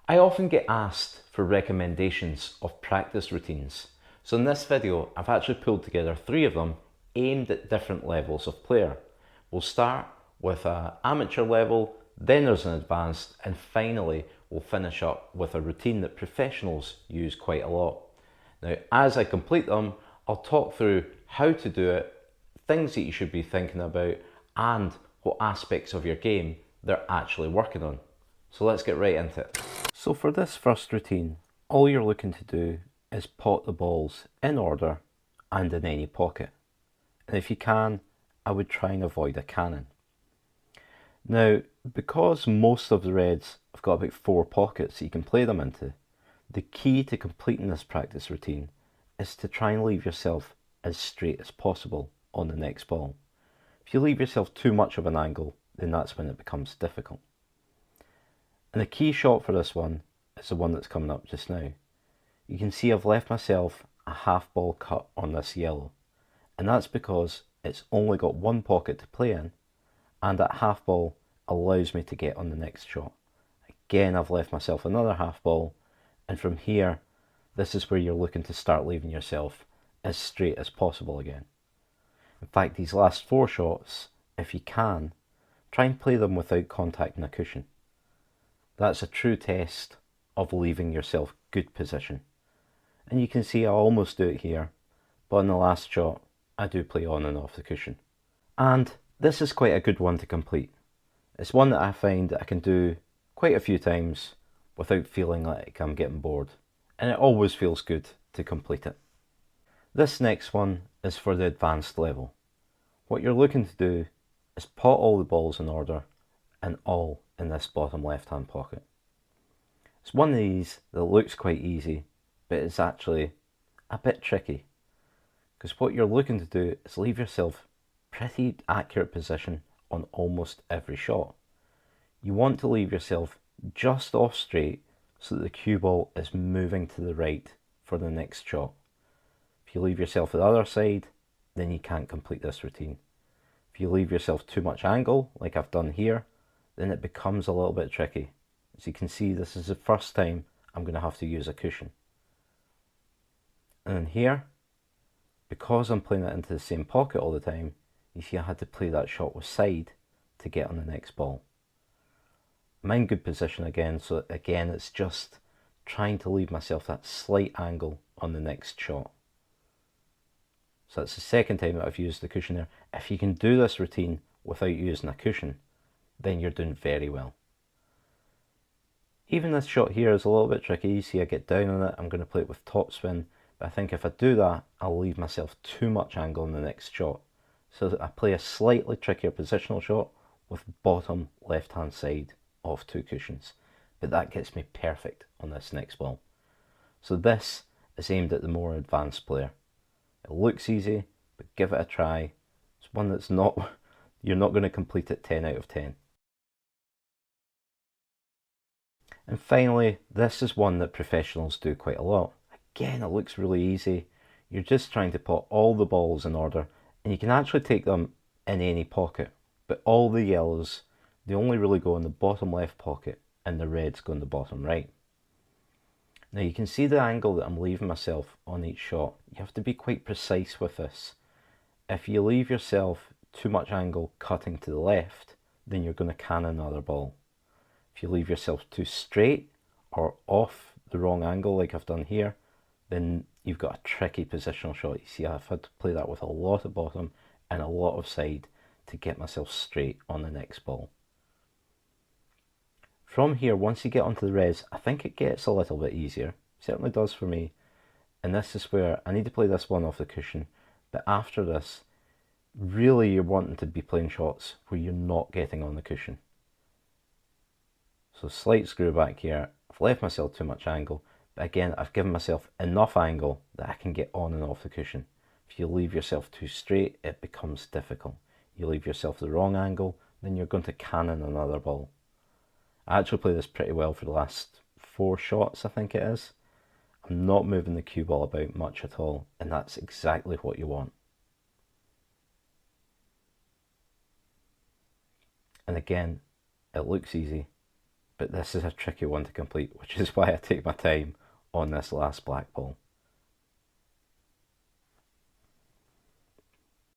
I often get asked for recommendations of practice routines. So in this video, I've actually pulled together 3 of them aimed at different levels of player. We'll start with an amateur level, then there's an advanced, and finally we'll finish up with a routine that professionals use quite a lot. Now, as I complete them, I'll talk through how to do it, things that you should be thinking about, and what aspects of your game they're actually working on. So let's get right into it. So for this first routine, all you're looking to do is pot the balls in order and in any pocket. And if you can, I would try and avoid a cannon. Now, because most of the reds have got about 4 pockets that you can play them into, the key to completing this practice routine is to try and leave yourself as straight as possible on the next ball. If you leave yourself too much of an angle, then that's when it becomes difficult. And the key shot for this one is the one that's coming up just now. You can see I've left myself a half ball cut on this yellow, and that's because it's only got 1 pocket to play in, and that half ball allows me to get on the next shot. Again, I've left myself another half ball, and from here, this is where you're looking to start leaving yourself as straight as possible again. In fact, these last 4 shots, if you can, try and play them without contacting a cushion. That's a true test of leaving yourself good position. And you can see I almost do it here, but in the last shot, I do play on and off the cushion. And this is quite a good one to complete. It's one that I find that I can do quite a few times without feeling like I'm getting bored. And it always feels good to complete it. This next one is for the advanced level. What you're looking to do is pot all the balls in order and all in this bottom left hand pocket. It's one of these that looks quite easy, but it's actually a bit tricky, because what you're looking to do is leave yourself pretty accurate position on almost every shot. You want to leave yourself just off straight so that the cue ball is moving to the right for the next shot. If you leave yourself at the other side, then you can't complete this routine. If you leave yourself too much angle, like I've done here, then it becomes a little bit tricky. As you can see, this is the first time I'm going to have to use a cushion. And then here, because I'm playing it into the same pocket all the time, you see I had to play that shot with side to get on the next ball. I'm in good position again, so again it's just trying to leave myself that slight angle on the next shot. So that's the second time that I've used the cushion there. If you can do this routine without using a cushion, then you're doing very well. Even this shot here is a little bit tricky. You see I get down on it, I'm going to play it with topspin, but I think if I do that, I'll leave myself too much angle in the next shot. So I play a slightly trickier positional shot with bottom left hand side of 2 cushions, but that gets me perfect on this next ball. So this is aimed at the more advanced player. It looks easy, but give it a try. It's one that's not, you're not going to complete it 10 out of 10. And finally, this is one that professionals do quite a lot. Again, it looks really easy. You're just trying to put all the balls in order, and you can actually take them in any pocket, but all the yellows, they only really go in the bottom left pocket, and the reds go in the bottom right. Now you can see the angle that I'm leaving myself on each shot. You have to be quite precise with this. If you leave yourself too much angle cutting to the left, then you're going to cannon another ball. If you leave yourself too straight or off the wrong angle like I've done here, then you've got a tricky positional shot. You see I've had to play that with a lot of bottom and a lot of side to get myself straight on the next ball. From here, once you get onto the res, I think it gets a little bit easier. It certainly does for me. And this is where I need to play this one off the cushion. But after this, really you're wanting to be playing shots where you're not getting on the cushion. So slight screw back here. I've left myself too much angle, but again I've given myself enough angle that I can get on and off the cushion. If you leave yourself too straight, it becomes difficult. You leave yourself the wrong angle, then you're going to cannon another ball. I actually play this pretty well for the last 4 shots, I think it is. I'm not moving the cue ball about much at all, and that's exactly what you want. And again, it looks easy, but this is a tricky one to complete, which is why I take my time on this last black ball.